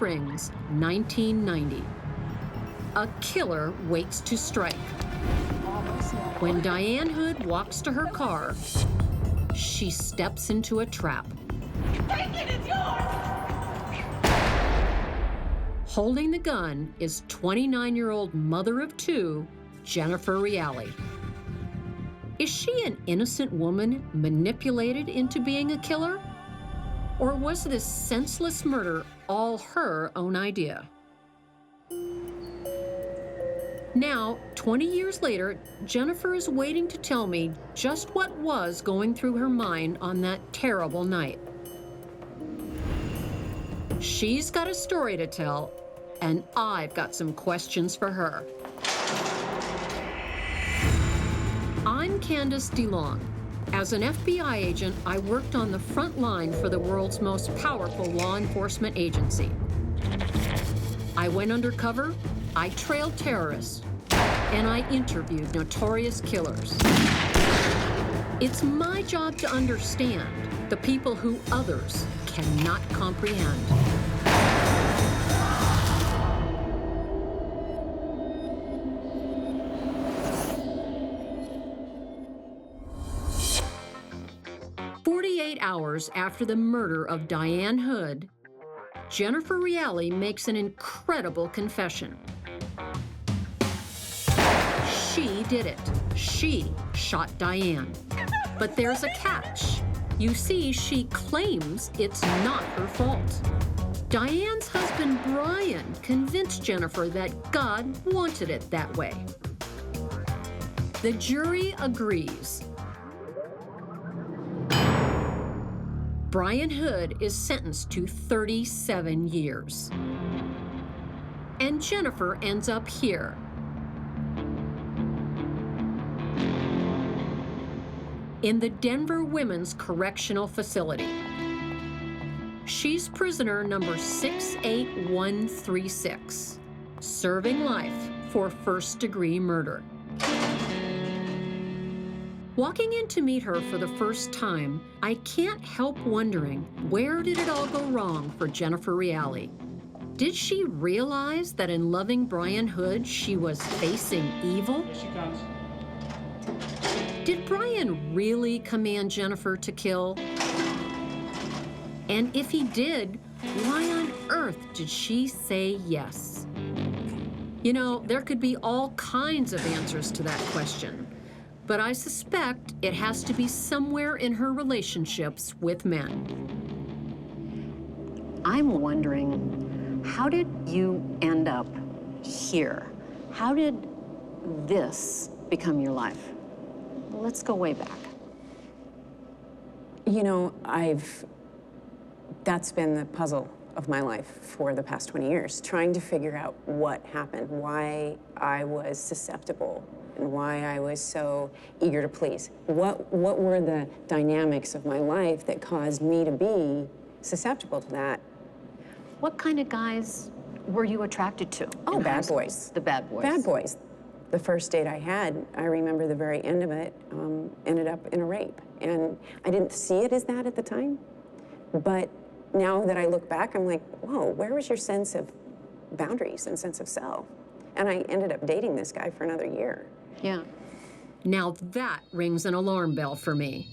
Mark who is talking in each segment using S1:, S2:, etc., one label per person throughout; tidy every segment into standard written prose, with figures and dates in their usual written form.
S1: Springs, 1990. A killer waits to strike. When Diane Hood walks to her car, she steps into a trap.
S2: Take it, it's yours!
S1: Holding the gun is 29-year-old mother of two, Jeffrey Reali. Is she an innocent woman manipulated into being a killer? Or was this senseless murder all her own idea? Now, 20 years later, Jennifer is waiting to tell me just what was going through her mind on that terrible night. She's got a story to tell, and I've got some questions for her. I'm Candace Delong. As an FBI agent, I worked on the front line for the world's most powerful law enforcement agency. I went undercover, I trailed terrorists, and I interviewed notorious killers. It's my job to understand the people who others cannot comprehend. Hours after the murder of Diane Hood, Jeffrey Reali makes an incredible confession. She did it. She shot Diane. But there's a catch. You see, she claims it's not her fault. Diane's husband, Brian, convinced Jennifer that God wanted it that way. The jury agrees. Brian Hood is sentenced to 37 years. And Jennifer ends up here. In the Denver Women's Correctional Facility. She's prisoner number 68136, serving life for first-degree murder. Walking in to meet her for the first time, I can't help wondering, where did it all go wrong for Jeffrey Reali? Did she realize that in loving Brian Hood, she was facing evil?
S3: Here she comes.
S1: Did Brian really command Jennifer to kill? And if he did, why on earth did she say yes? You know, there could be all kinds of answers to that question. But I suspect it has to be somewhere in her relationships with men.
S4: I'm wondering, how did you end up here? How did this become your life? Let's go way back.
S5: You know, that's been the puzzle of my life for the past 20 years, trying to figure out what happened, why I was susceptible, and why I was so eager to please. What were the dynamics of my life that caused me to be susceptible to that?
S4: What kind of guys were you attracted to?
S5: Oh, bad boys.
S4: The bad boys.
S5: Bad boys. The first date I had, I remember the very end of it, ended up in a rape. And I didn't see it as that at the time. But now that I look back, I'm like, whoa, where was your sense of boundaries and sense of self? And I ended up dating this guy for another year.
S4: Yeah.
S1: Now that rings an alarm bell for me.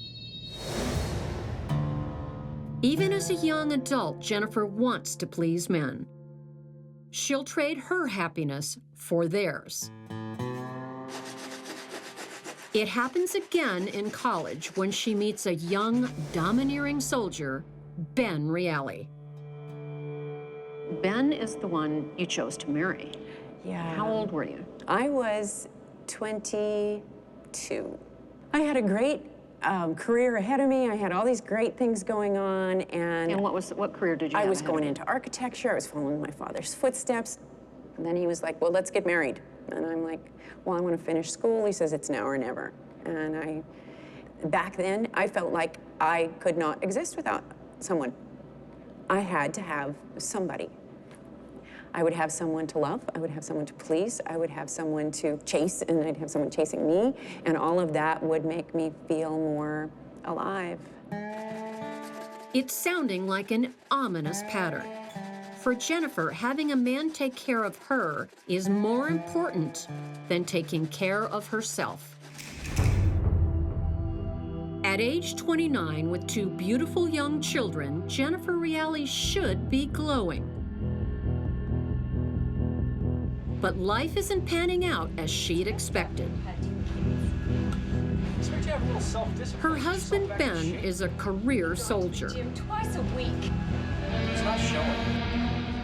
S1: Even as a young adult, Jennifer wants to please men. She'll trade her happiness for theirs. It happens again in college when she meets a young, domineering soldier, Ben Reali.
S4: Ben is the one you chose to marry.
S5: Yeah.
S4: How old were you?
S5: I was 22. I had a great career ahead of me. I had all these great things going on, and
S4: what career did you have?
S5: I was going into architecture. I was following my father's footsteps. And then he was like, well, let's get married. And I'm like, well, I want to finish school. He says, it's now or never. And back then, I felt like I could not exist without someone. I had to have somebody. I would have someone to love, I would have someone to please, I would have someone to chase, and I'd have someone chasing me, and all of that would make me feel more alive.
S1: It's sounding like an ominous pattern. For Jennifer, having a man take care of her is more important than taking care of herself. At age 29, with 2 beautiful young children, Jennifer Reali should be glowing. But life isn't panning out as she'd expected. Her husband, Ben, is a career soldier.
S2: Twice a week.
S3: It's not showing.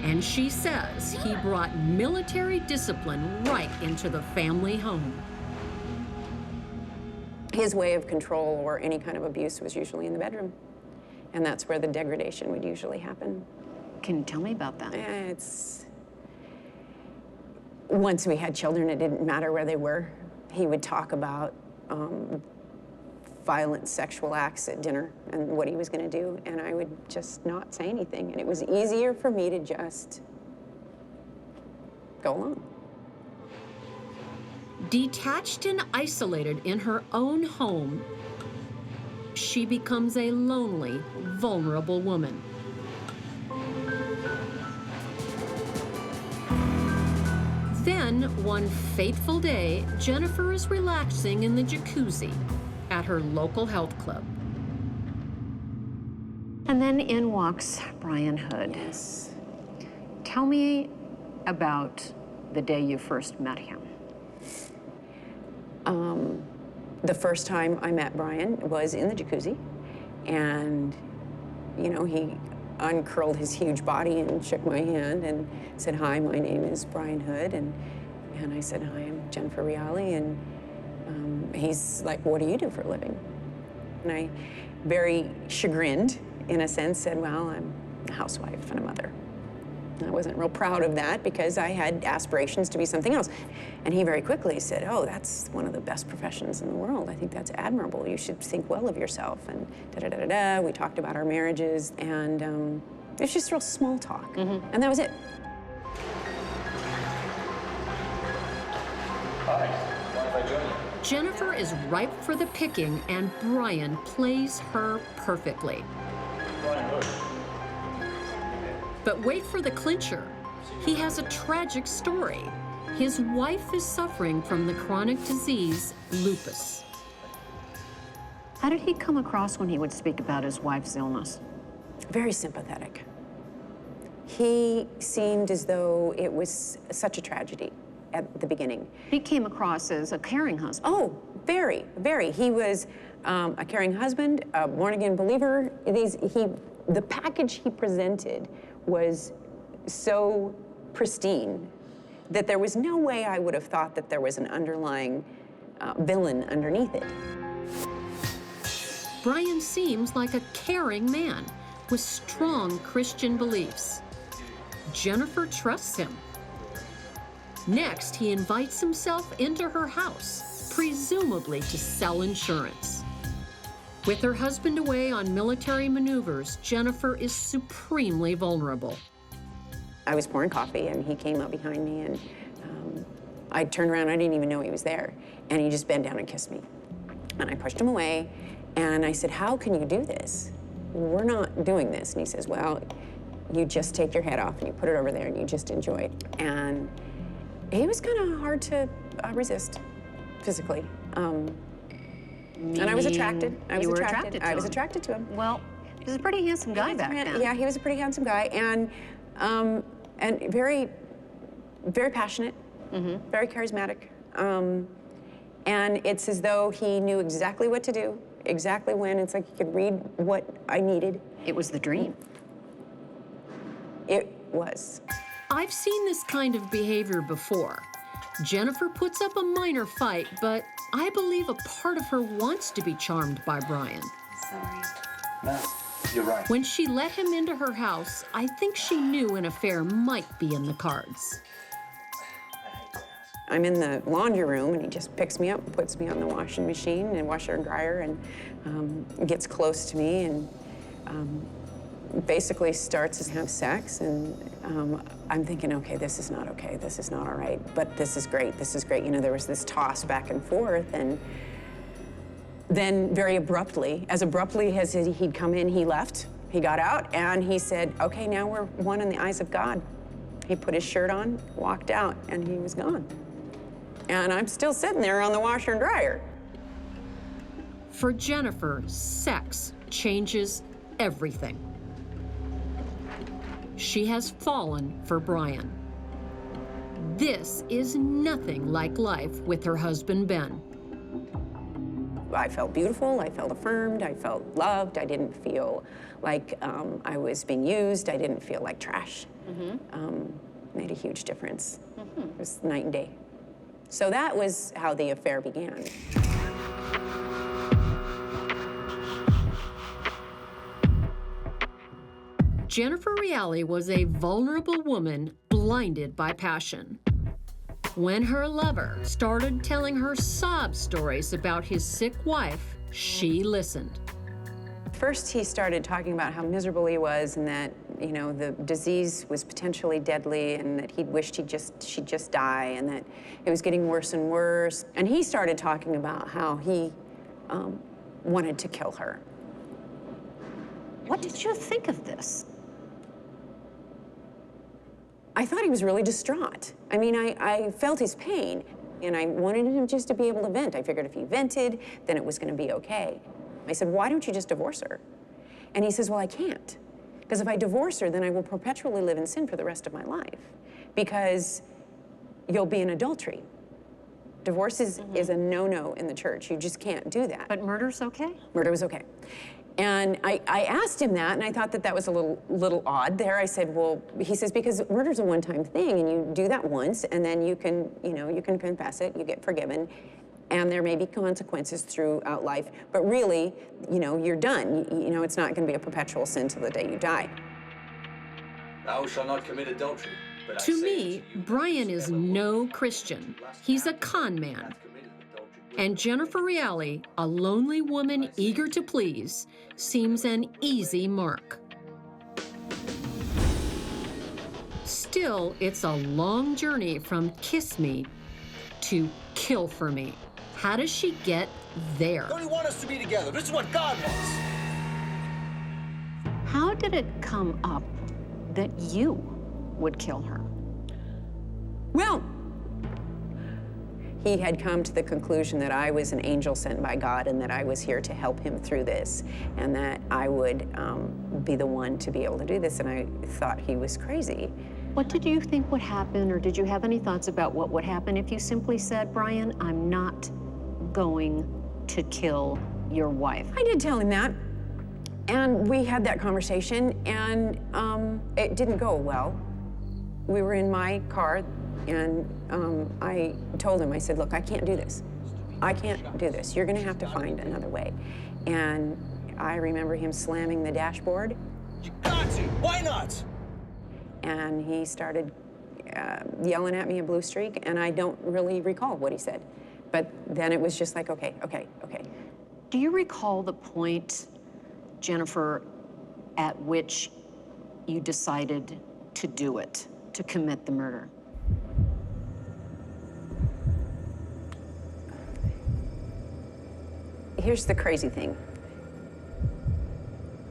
S1: And she says he brought military discipline right into the family home.
S5: His way of control or any kind of abuse was usually in the bedroom. And that's where the degradation would usually happen.
S4: Can you tell me about that?
S5: Once we had children, it didn't matter where they were. He would talk about violent sexual acts at dinner and what he was going to do, and I would just not say anything. And it was easier for me to just go along.
S1: Detached and isolated in her own home, she becomes a lonely, vulnerable woman. Then, one fateful day, Jennifer is relaxing in the jacuzzi at her local health club.
S4: And then in walks Brian Hood.
S5: Yes.
S4: Tell me about the day you first met him.
S5: The first time I met Brian was in the jacuzzi, and, you know, he uncurled his huge body and shook my hand and said, "Hi, my name is Brian Hood," and I said, "Hi, I'm Jennifer Reali," and he's like, "What do you do for a living?" And I, very chagrined, in a sense, said, "Well, I'm a housewife and a mother." I wasn't real proud of that because I had aspirations to be something else. And he very quickly said, "Oh, that's one of the best professions in the world. I think that's admirable. You should think well of yourself." And da-da-da-da-da. We talked about our marriages, and it was just real small talk. And that was it.
S3: Hi, mind if I join you?
S1: Jennifer is ripe for the picking, and Brian plays her perfectly.
S3: Diane Hood.
S1: But wait for the clincher. He has a tragic story. His wife is suffering from the chronic disease, lupus.
S4: How did he come across when he would speak about his wife's illness?
S5: Very sympathetic. He seemed as though it was such a tragedy at the beginning.
S4: He came across as a caring husband.
S5: Oh, very, very. He was a caring husband, a born-again believer. The package he presented was so pristine that there was no way I would have thought that there was an underlying villain underneath it.
S1: Brian seems like a caring man with strong Christian beliefs. Jennifer trusts him. Next, he invites himself into her house, presumably to sell insurance. With her husband away on military maneuvers, Jennifer is supremely vulnerable.
S5: I was pouring coffee, and he came up behind me, and I turned around, I didn't even know he was there, and he just bent down and kissed me. And I pushed him away, and I said, "How can you do this? We're not doing this." And he says, "Well, you just take your head off, and you put it over there, and you just enjoy it." And he was kind of hard to resist physically. And I was attracted. I was attracted to him.
S4: Well, he was a pretty handsome guy back then.
S5: Yeah, he was a pretty handsome guy, and very, very passionate, very charismatic. And it's as though he knew exactly what to do, exactly when. It's like he could read what I needed.
S4: It was the dream.
S5: It was.
S1: I've seen this kind of behavior before. Jennifer puts up a minor fight, but I believe a part of her wants to be charmed by Brian.
S5: Sorry.
S3: No, you're right.
S1: When she let him into her house, I think she knew an affair might be in the cards.
S5: I'm in the laundry room, and he just picks me up and puts me on the washing machine and washer and dryer, and gets close to me, and basically starts to have sex. And I'm thinking, okay, this is not okay. This is not all right. But this is great. This is great. You know, there was this toss back and forth, and then very abruptly, as abruptly as he'd come in, he left, He got out and he said, okay, now we're one in the eyes of God. He put his shirt on, walked out, and he was gone. And I'm still sitting there on the washer and dryer.
S1: For Jennifer, sex changes everything. She has fallen for Brian. This is nothing like life with her husband, Ben.
S5: I felt beautiful, I felt affirmed, I felt loved, I didn't feel like I was being used, I didn't feel like trash. Made a huge difference. It was night and day. So that was how the affair began.
S1: Jennifer Reali was a vulnerable woman blinded by passion. When her lover started telling her sob stories about his sick wife, she listened.
S5: First, he started talking about how miserable he was and that, you know, the disease was potentially deadly and that he wished she'd just die and that it was getting worse and worse. And he started talking about how he wanted to kill her.
S4: What did you think of this?
S5: I thought he was really distraught. I mean, I felt his pain, and I wanted him just to be able to vent. I figured if he vented, then it was going to be okay. I said, why don't you just divorce her? And he says, well, I can't. Because if I divorce her, then I will perpetually live in sin for the rest of my life. Because you'll be in adultery. Divorce is a no-no in the church. You just can't do that.
S4: But murder's okay?
S5: Murder was okay. And I asked him that, and I thought that that was a little odd there. I said, well, he says, because murder's a one-time thing, and you do that once, and then you can, you can confess it, you get forgiven, and there may be consequences throughout life. But really, you're done. It's not going to be a perpetual sin till the day you die.
S3: Thou shalt not commit adultery. But I
S1: To
S3: say
S1: me,
S3: unto you,
S1: Brian is no Christian. He's a con man. And Jennifer Reali, a lonely woman eager to please, seems an easy mark. Still, it's a long journey from kiss me to kill for me. How does she get there?
S6: Don't you want us to be together? This is what God wants.
S4: How did it come up that you would kill her?
S5: Well, he had come to the conclusion that I was an angel sent by God and that I was here to help him through this and that I would be the one to be able to do this, and I thought he was crazy.
S4: What did you think would happen, or did you have any thoughts about what would happen if you simply said, Brian, I'm not going to kill your wife?
S5: I did tell him that, and we had that conversation, and it didn't go well. We were in my car, and I told him, I said, look, I can't do this. I can't do this. You're gonna have to find another way. And I remember him slamming the dashboard.
S6: You got to. Why not?
S5: And he started yelling at me a blue streak, and I don't really recall what he said. But then it was just like, okay.
S4: Do you recall the point, Jennifer, at which you decided to do it, to commit the murder?
S5: Here's the crazy thing.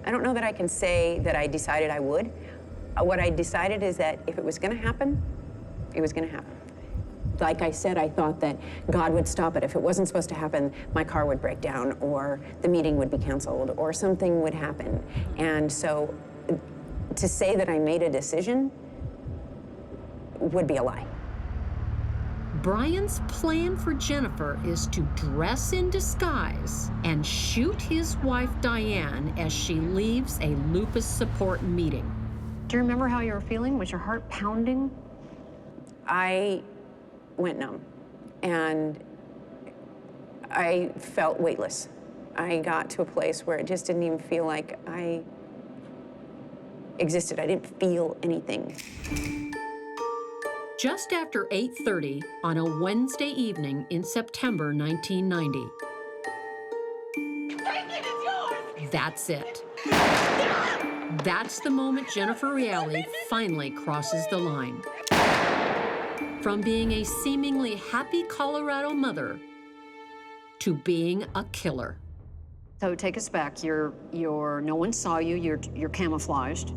S5: I don't know that I can say that I decided I would. What I decided is that if it was gonna happen, it was gonna happen. Like I said, I thought that God would stop it. If it wasn't supposed to happen, my car would break down, or the meeting would be canceled, or something would happen. And so to say that I made a decision would be a lie.
S1: Brian's plan for Jennifer is to dress in disguise and shoot his wife, Diane, as she leaves a lupus support meeting.
S4: Do you remember how you were feeling? Was your heart pounding?
S5: I went numb, and I felt weightless. I got to a place where it just didn't even feel like I existed. I didn't feel anything.
S1: Just after 8:30 on a Wednesday evening in September 1990.
S2: Take it, it's yours!
S1: That's it. That's the moment Jennifer Reali finally crosses the line. From being a seemingly happy Colorado mother to being a killer.
S4: So take us back. No one saw you. You're camouflaged.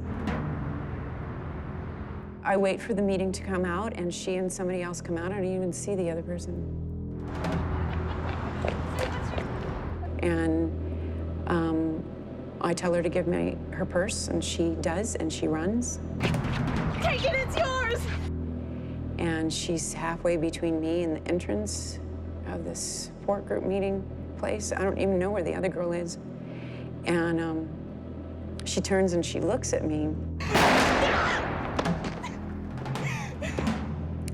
S5: I wait for the meeting to come out, and she and somebody else come out. I don't even see the other person. And I tell her to give me her purse, and she does, and she runs.
S2: Take it, it's yours!
S5: And she's halfway between me and the entrance of this support group meeting place. I don't even know where the other girl is. And she turns and she looks at me.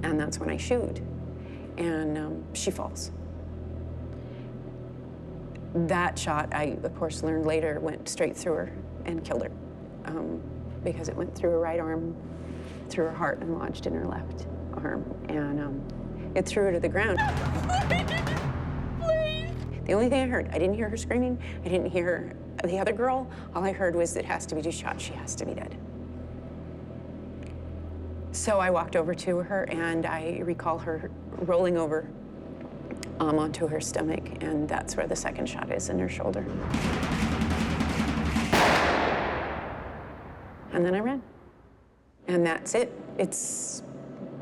S5: And that's when I shoot. And she falls. That shot, I, of course, learned later, went straight through her and killed her. Because it went through her right arm, through her heart, and lodged in her left arm. And it threw her to the ground.
S2: Please!
S5: The only thing I heard, I didn't hear her screaming. I didn't hear the other girl. All I heard was, it has to be 2 shots. She has to be dead. So I walked over to her, and I recall her rolling over onto her stomach, and that's where the second shot is, in her shoulder. And then I ran. And that's it.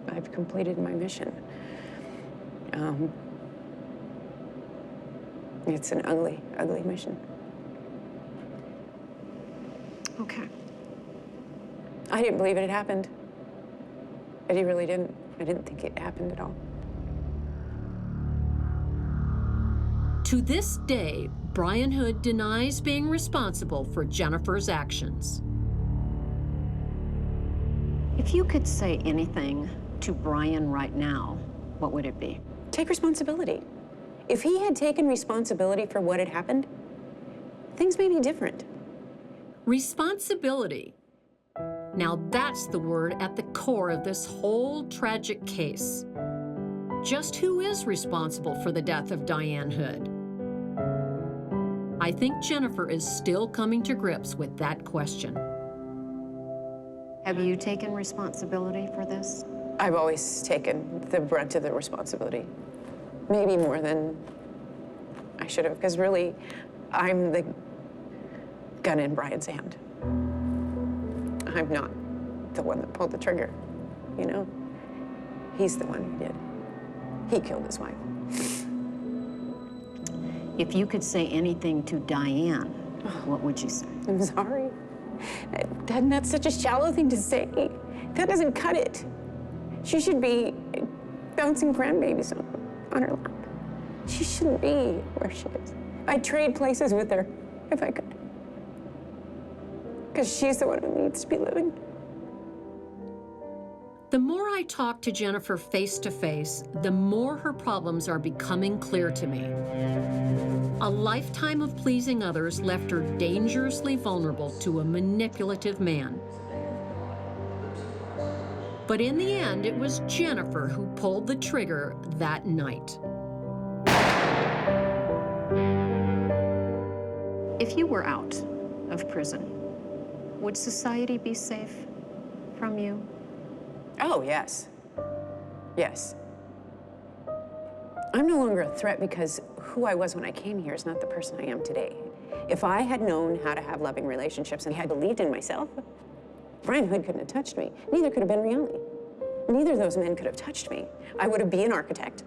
S5: I've completed my mission. It's an ugly, ugly mission.
S4: Okay.
S5: I didn't believe it had happened. I really didn't. I didn't think it happened at all.
S1: To this day, Diane Hood denies being responsible for Jennifer's actions.
S4: If you could say anything to Brian right now, what would it be?
S5: Take responsibility. If he had taken responsibility for what had happened, things may be different.
S1: Responsibility. Now that's the word at the core of this whole tragic case. Just who is responsible for the death of Diane Hood? I think Jennifer is still coming to grips with that question.
S4: Have you taken responsibility for this?
S5: I've always taken the brunt of the responsibility. Maybe more than I should have, because really, I'm the gun in Brian's hand. I'm not the one that pulled the trigger, you know? He's the one who did. He killed his wife.
S4: If you could say anything to Diane, what would you say?
S5: I'm sorry. That's such a shallow thing to say. That doesn't cut it. She should be bouncing grandbabies on her lap. She shouldn't be where she is. I'd trade places with her if I could. Because she's the one who needs to be living.
S1: The more I talk to Jennifer face to face, the more her problems are becoming clear to me. A lifetime of pleasing others left her dangerously vulnerable to a manipulative man. But in the end, it was Jennifer who pulled the trigger that night.
S4: If you were out of prison, would society be safe from you?
S5: Oh, yes. Yes. I'm no longer a threat because who I was when I came here is not the person I am today. If I had known how to have loving relationships and had believed in myself, Brian Hood couldn't have touched me. Neither could have been Reali. Neither of those men could have touched me. I would have been an architect,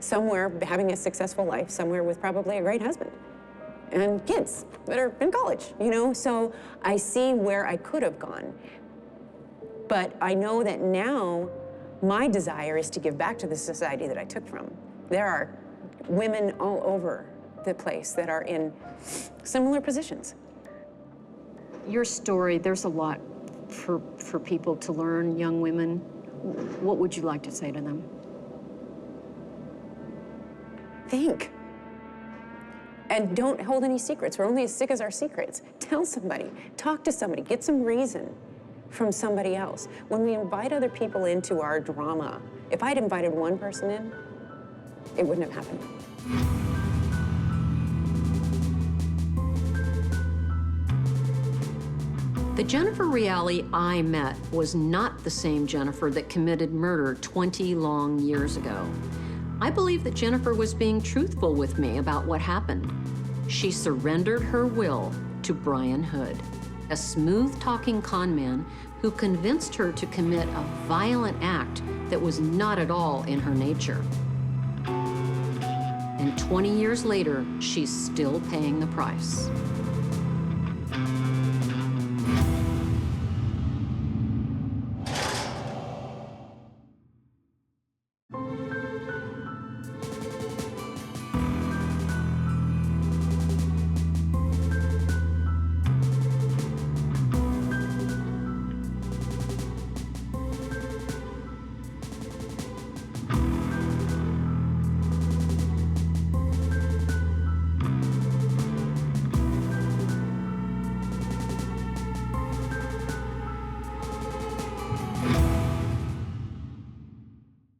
S5: somewhere having a successful life, somewhere with probably a great husband and kids that are in college, you know? So I see where I could have gone. But I know that now my desire is to give back to the society that I took from. There are women all over the place that are in similar positions.
S4: Your story, there's a lot for people to learn, young women. What would you like to say to them?
S5: Think. And don't hold any secrets. We're only as sick as our secrets. Tell somebody, talk to somebody, get some reason from somebody else. When we invite other people into our drama, if I'd invited one person in, it wouldn't have happened.
S1: The Jennifer Reali I met was not the same Jennifer that committed murder 20 long years ago. I believe that Jennifer was being truthful with me about what happened. she surrendered her will to Brian Hood, a smooth-talking con man who convinced her to commit a violent act that was not at all in her nature. And 20 years later, she's still paying the price.